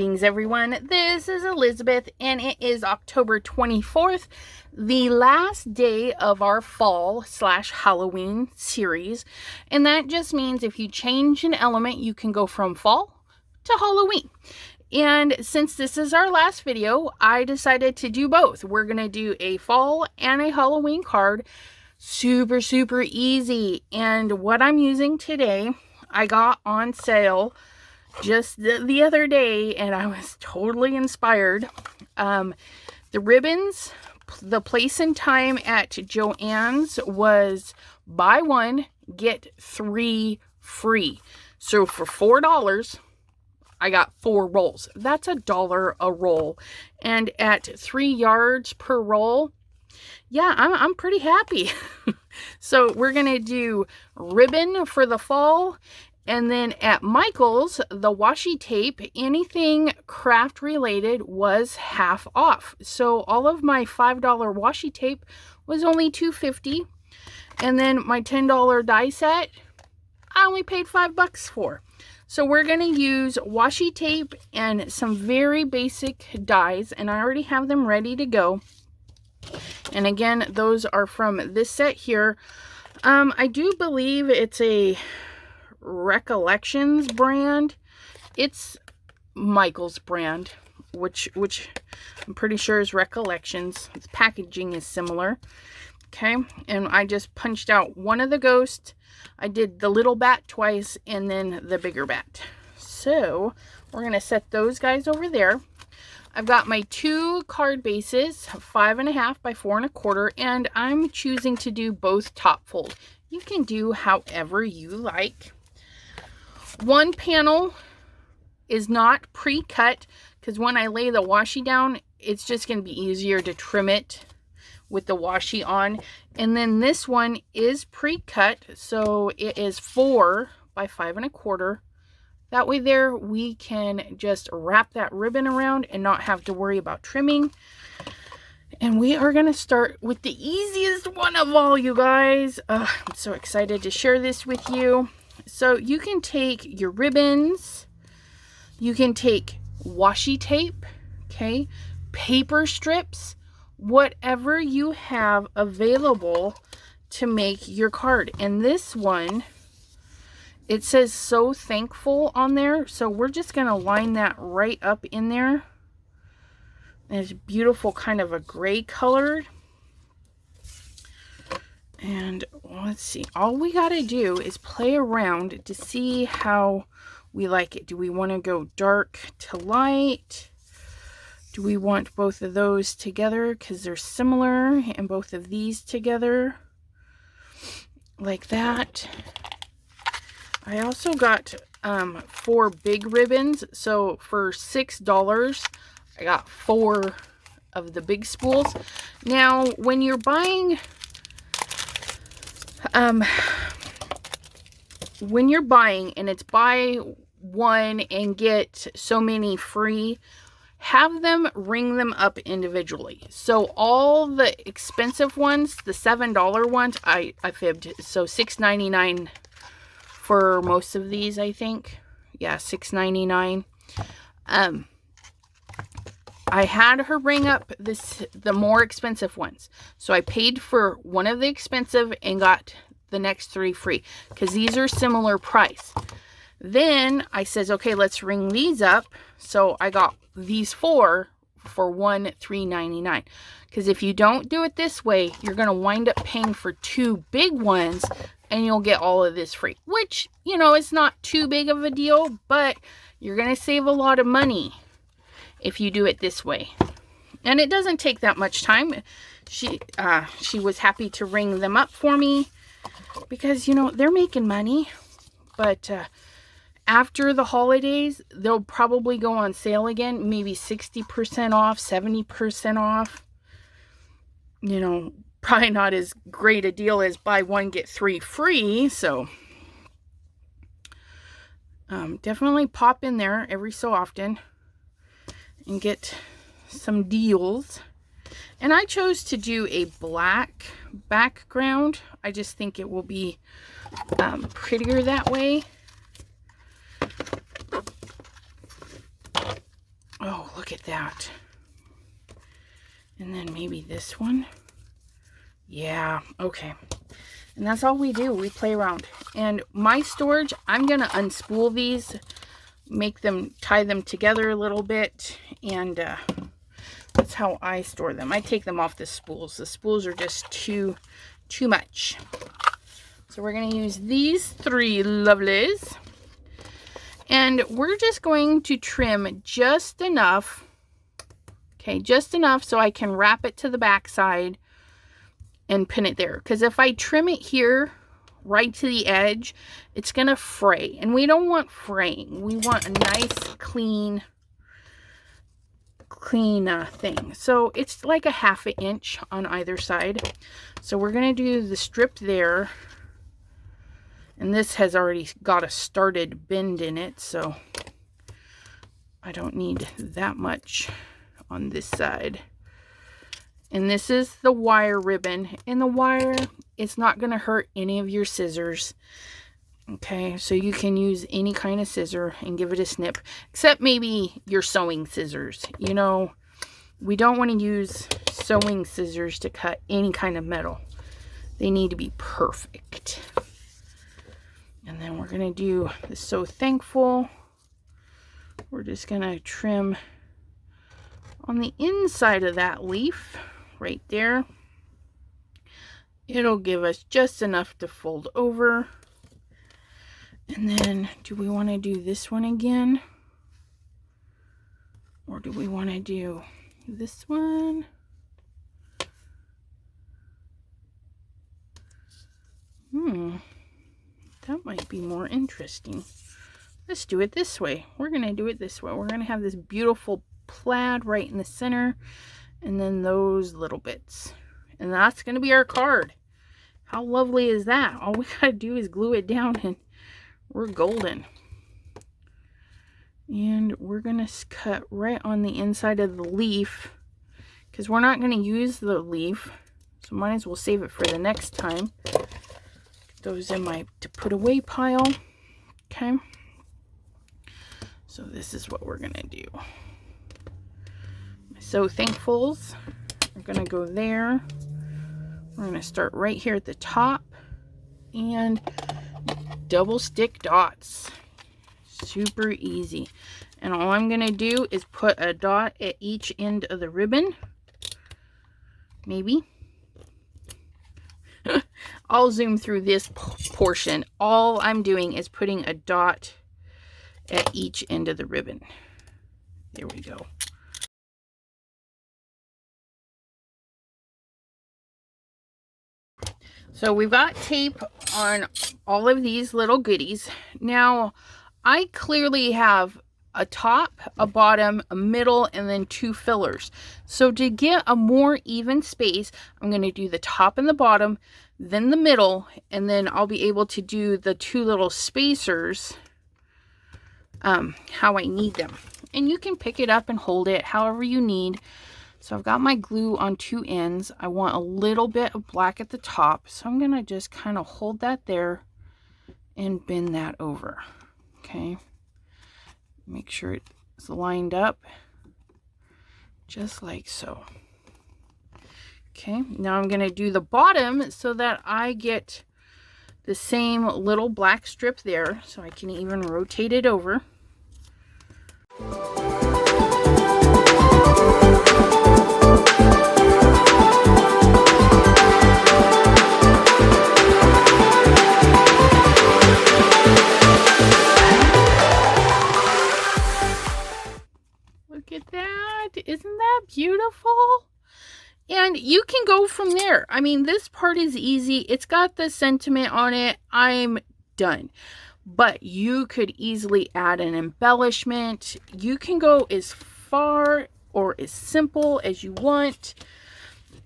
Greetings everyone, this is Elizabeth and it is October 24th, the last day of our fall/Halloween series, and that just means if you change an element you can go from fall to Halloween. And since this is our last video, I decided to do both. We're going to do a fall and a Halloween card. Super easy, and what I'm using today I got on sale just the other day and I was totally inspired. The ribbons, the place and time at JoAnn's was buy one get 3 free. So for $4 I got 4 rolls. That's $1 a roll, and at 3 yards per roll, yeah, I'm pretty happy. So we're gonna do ribbon for the fall. And then at Michael's, the washi tape, anything craft related was half off. So all of my $5 washi tape was only $2.50. And then my $10 die set, I only paid $5 for. So we're going to use washi tape and some very basic dies. And I already have them ready to go. And again, those are from this set here. I do believe it's a Recollections brand. It's Michael's brand, which I'm pretty sure is Recollections. Its packaging is similar. Okay, and I just punched out one of the ghosts. I did the little bat twice and then the bigger bat. So we're gonna set those guys over there. I've got my 2 card bases, 5.5 by 4.25, and I'm choosing to do both top fold. You can do however you like. One panel is not pre-cut because when I lay the washi down, it's just going to be easier to trim it with the washi on. And then this one is pre-cut, so it is 4 by 5.25. That way there we can just wrap that ribbon around and not have to worry about trimming. And we are going to start with the easiest one of all, you guys. I'm so excited to share this with you. So you can take your ribbons, you can take washi tape, okay, paper strips, whatever you have available to make your card. And this one, it says "So Thankful" on there, so we're just going to line that right up in there. And it's beautiful, kind of a gray color. And let's see, all we got to do is play around to see how we like it. Do we want to go dark to light? Do we want both of those together because they're similar, and both of these together like that? I also got 4 big ribbons, so for $6 I got 4 of the big spools. Now when you're buying and it's buy one and get so many free, have them ring them up individually. So all the expensive ones, the $7 ones, I fibbed, so $6.99 for most of these, I think. Yeah, $6.99. I had her ring up the more expensive ones. So I paid for one of the expensive and got the next 3 free because these are similar price. Then I says, okay, let's ring these up. So I got these 4 for $3.99. Because if you don't do it this way, you're going to wind up paying for 2 big ones and you'll get all of this free. Which, you know, it's not too big of a deal, but you're going to save a lot of money if you do it this way. And it doesn't take that much time. She was happy to ring them up for me because, you know, they're making money. But after the holidays, they'll probably go on sale again, maybe 60% off, 70% off. You know, probably not as great a deal as buy one get 3 free. So definitely pop in there every so often and get some deals. And I chose to do a black background. I just think it will be prettier that way. Oh, look at that. And then maybe this one. Yeah, okay. And that's all we do. We play around. And my storage, I'm going to unspool these, make them, tie them together a little bit. And that's how I store them. I take them off the spools. The spools are just too much. So we're going to use these 3 lovelies. And we're just going to trim just enough. Okay, just enough so I can wrap it to the back side and pin it there. Because if I trim it here right to the edge, it's going to fray. And we don't want fraying. We want a nice, clean thing. So it's like a 1/2 inch on either side. So we're going to do the strip there. And this has already got a started bend in it, so I don't need that much on this side. And this is the wire ribbon. And the wire, it's not going to hurt any of your scissors. Okay, so you can use any kind of scissor and give it a snip. Except maybe your sewing scissors. You know, we don't want to use sewing scissors to cut any kind of metal. They need to be perfect. And then we're going to do the So Thankful. We're just going to trim on the inside of that leaf right there. It'll give us just enough to fold over. And then do we want to do this one again? Or do we want to do this one? That might be more interesting. Let's do it this way. We're going to do it this way. We're going to have this beautiful plaid right in the center. And then those little bits. And that's going to be our card. How lovely is that? All we got to do is glue it down and we're golden. And we're going to cut right on the inside of the leaf. Because we're not going to use the leaf. So might as well save it for the next time. Those in my to put away pile. Okay, so this is what we're gonna do. My So Thankfuls are gonna go there. We're gonna start right here at the top and double stick dots. Super easy. And all I'm gonna do is put a dot at each end of the ribbon. Maybe. I'll zoom through this portion. All I'm doing is putting a dot at each end of the ribbon. There we go. So we've got tape on all of these little goodies. Now, I clearly have a top, a bottom, a middle, and then 2 fillers. So to get a more even space, I'm going to do the top and the bottom, then the middle, and then I'll be able to do the 2 little spacers how I need them. And you can pick it up and hold it however you need. So I've got my glue on 2 ends. I want a little bit of black at the top. So I'm going to just kind of hold that there and bend that over. Okay. Make sure it's lined up just like so. Okay, now I'm going to do the bottom so that I get the same little black strip there, so I can even rotate it over. Look at that. Isn't that beautiful? And you can go from there. I mean, this part is easy. It's got the sentiment on it. I'm done. But you could easily add an embellishment. You can go as far or as simple as you want.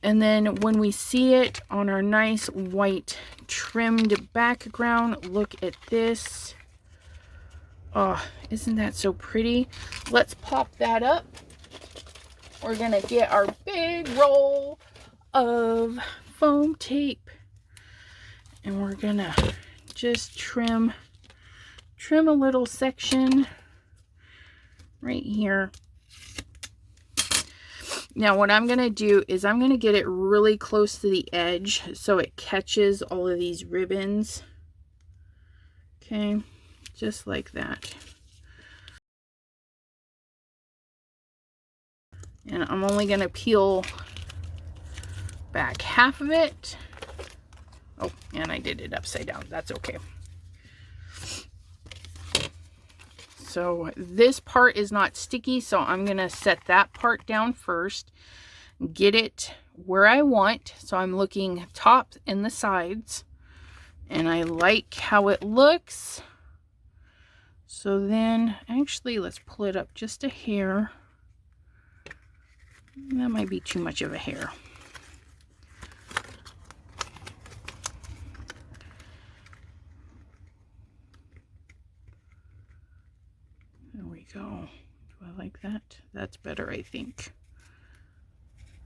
And then when we see it on our nice white trimmed background, look at this. Oh, isn't that so pretty? Let's pop that up. We're going to get our big roll of foam tape. And we're going to just trim a little section right here. Now what I'm going to do is I'm going to get it really close to the edge so it catches all of these ribbons. Okay, just like that. And I'm only going to peel back half of it. Oh, and I did it upside down. That's okay. So this part is not sticky, so I'm going to set that part down first. Get it where I want. So I'm looking top and the sides. And I like how it looks. So then, actually, let's pull it up just a hair. That might be too much of a hair. There we go. Do I like that? That's better, I think.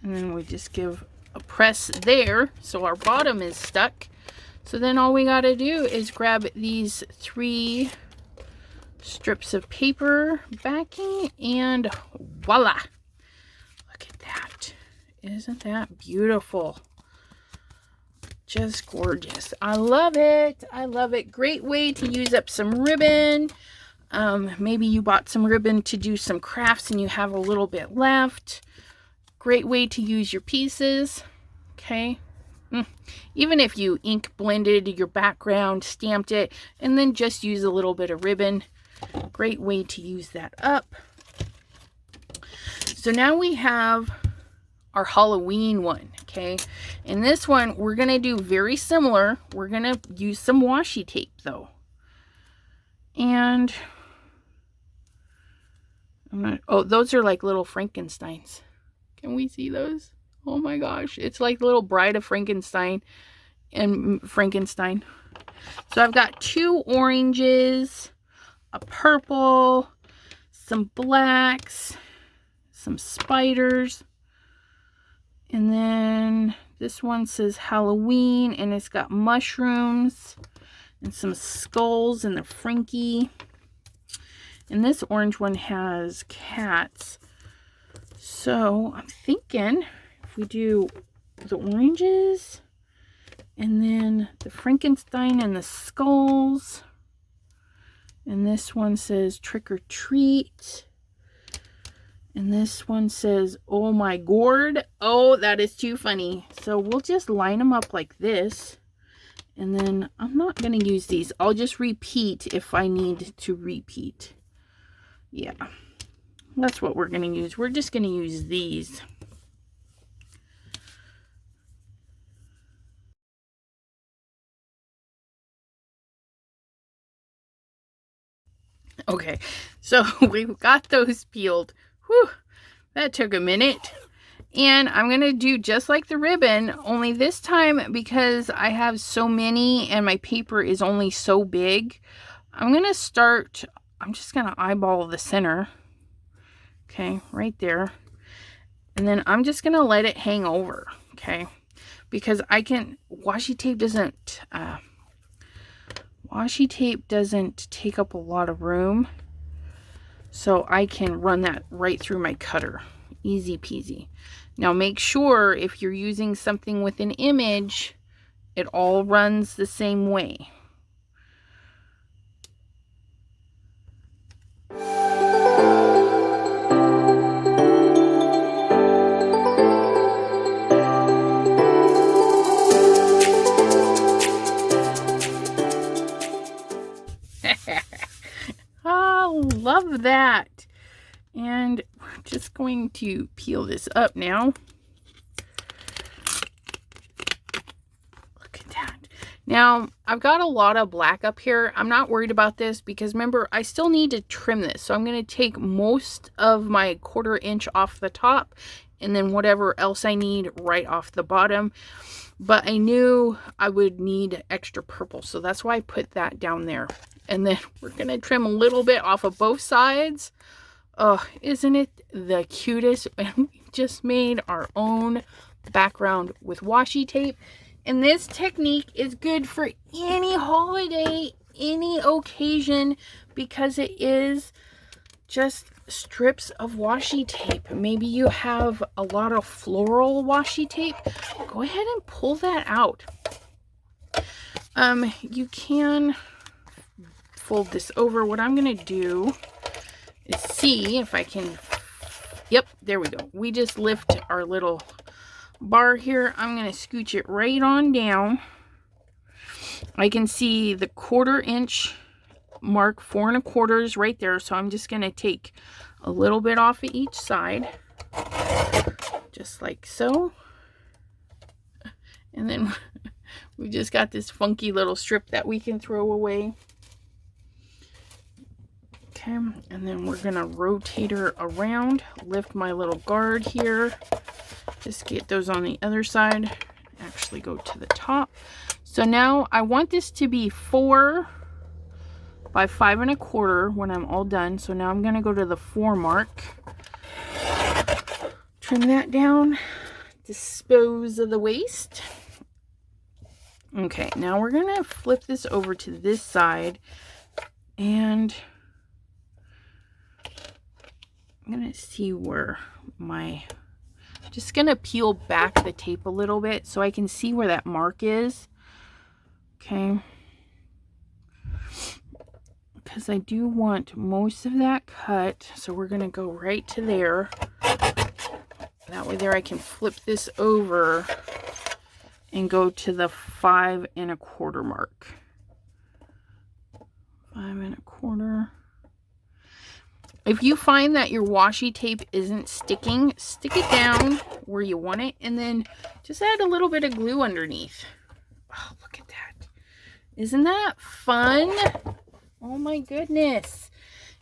And then we just give a press there so our bottom is stuck. So then all we got to do is grab these 3 strips of paper backing and voila. Look at that. Isn't that beautiful? Just gorgeous. I love it. I love it. Great way to use up some ribbon. Maybe you bought some ribbon to do some crafts and you have a little bit left. Great way to use your pieces. Okay. Even if you ink blended your background, stamped it, and then just use a little bit of ribbon. Great way to use that up. So now we have our Halloween one, okay? And this one, we're going to do very similar. We're going to use some washi tape, though. And oh, those are like little Frankensteins. Can we see those? Oh my gosh, it's like the little Bride of Frankenstein and Frankenstein. So I've got 2 oranges, a purple, some blacks, some spiders, and then this one says Halloween, and it's got mushrooms and some skulls and the Frankie. And this orange one has cats. So I'm thinking if we do the oranges and then the Frankenstein and the skulls, and this one says trick or treat, and this one says oh my gourd. Oh, that is too funny. So we'll just line them up like this, and then I'm not going to use these. I'll just repeat if I need to repeat. Yeah, that's what we're going to use. We're just going to use these. Okay, so we've got those peeled. Whew, that took a minute. And I'm going to do just like the ribbon, only this time because I have so many and my paper is only so big. I'm going to start, I'm just going to eyeball the center. Okay, right there. And then I'm just going to let it hang over, okay? Because washi tape doesn't take up a lot of room. So I can run that right through my cutter. Easy peasy. Now make sure if you're using something with an image, it all runs the same way. Oh, love that. And we're just going to peel this up now. Look at that. Now, I've got a lot of black up here. I'm not worried about this because remember, I still need to trim this. So I'm going to take most of my 1/4 inch off the top and then whatever else I need right off the bottom. But I knew I would need extra purple, so that's why I put that down there. And then we're going to trim a little bit off of both sides. Oh, isn't it the cutest? And we just made our own background with washi tape. And this technique is good for any holiday, any occasion, because it is just strips of washi tape. Maybe you have a lot of floral washi tape. Go ahead and pull that out. You can fold this over. What I'm going to do is see if I can... Yep, there we go. We just lift our little bar here. I'm going to scooch it right on down. I can see the 1/4 inch mark, 4 1/4 right there. So I'm just going to take a little bit off of each side, just like so. And then we just got this funky little strip that we can throw away. Okay, and then we're gonna rotate her around, lift my little guard here, just get those on the other side, actually go to the top. So now I want this to be 4 by 5 1/4 when I'm all done. So now I'm gonna go to the 4 mark, trim that down, dispose of the waste. Okay, now we're gonna flip this over to this side, and I'm gonna see where just gonna peel back the tape a little bit so I can see where that mark is. Okay, because I do want most of that cut, so we're gonna go right to there. That way there I can flip this over and go to the 5 1/4 mark. 5 1/4. If you find that your washi tape isn't sticking, stick it down where you want it, and then just add a little bit of glue underneath. Oh, look at that. Isn't that fun? Oh my goodness.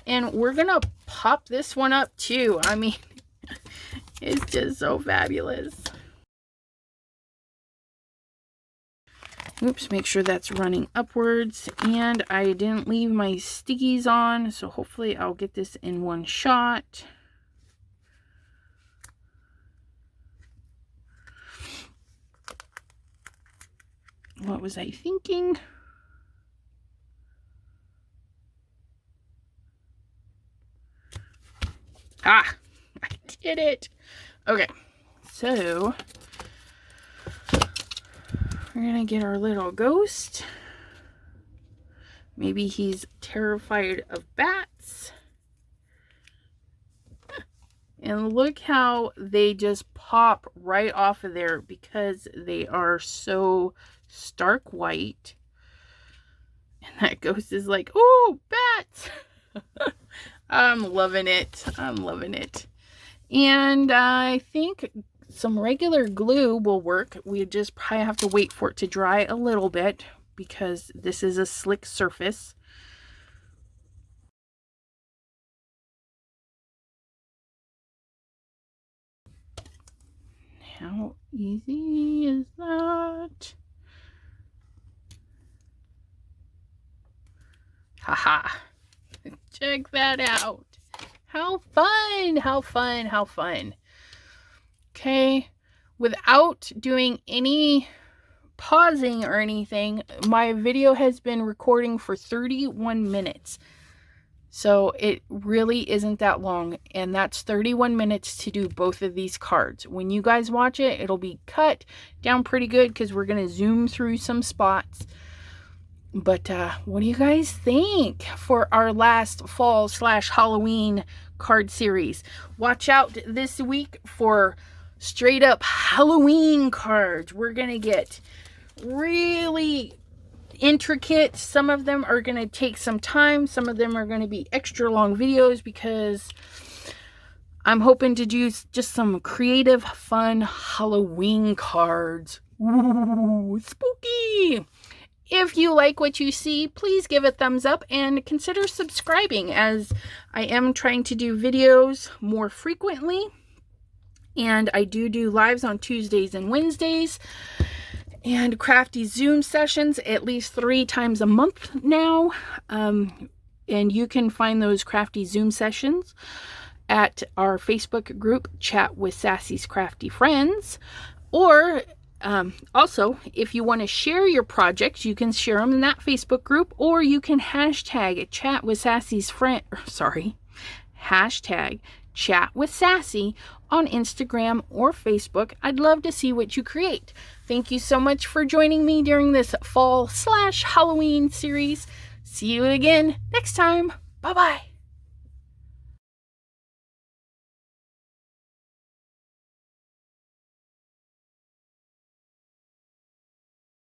And we're gonna pop this one up too. I mean, it's just so fabulous. Oops, make sure that's running upwards. And I didn't leave my stickies on, so hopefully I'll get this in one shot. What was I thinking? Ah, I did it. Okay, so we're gonna get our little ghost. Maybe he's terrified of bats. And look how they just pop right off of there because they are so stark white. And that ghost is like, oh, bats. I'm loving it. I'm loving it. And I think some regular glue will work. We just probably have to wait for it to dry a little bit because this is a slick surface. How easy is that? Haha. Check that out. How fun, how fun, how fun. Okay, without doing any pausing or anything, my video has been recording for 31 minutes. So it really isn't that long, and that's 31 minutes to do both of these cards. When you guys watch it, it'll be cut down pretty good because we're going to zoom through some spots. But what do you guys think for our last fall/Halloween card series? Watch out this week for straight up Halloween cards. We're going to get really intricate. Some of them are going to take some time. Some of them are going to be extra long videos because I'm hoping to do just some creative, fun Halloween cards. Ooh, spooky! If you like what you see, please give a thumbs up and consider subscribing, as I am trying to do videos more frequently. And I do lives on Tuesdays and Wednesdays, and crafty Zoom sessions at least 3 times a month now. And you can find those crafty Zoom sessions at our Facebook group, Chat with Sassy's Crafty Friends. Or also, if you want to share your projects, you can share them in that Facebook group, or you can hashtag Chat with Sassy's hashtag #ChatWithSassy on Instagram or Facebook. I'd love to see what you create. Thank you so much for joining me during this fall/Halloween series. See you again next time. Bye-bye.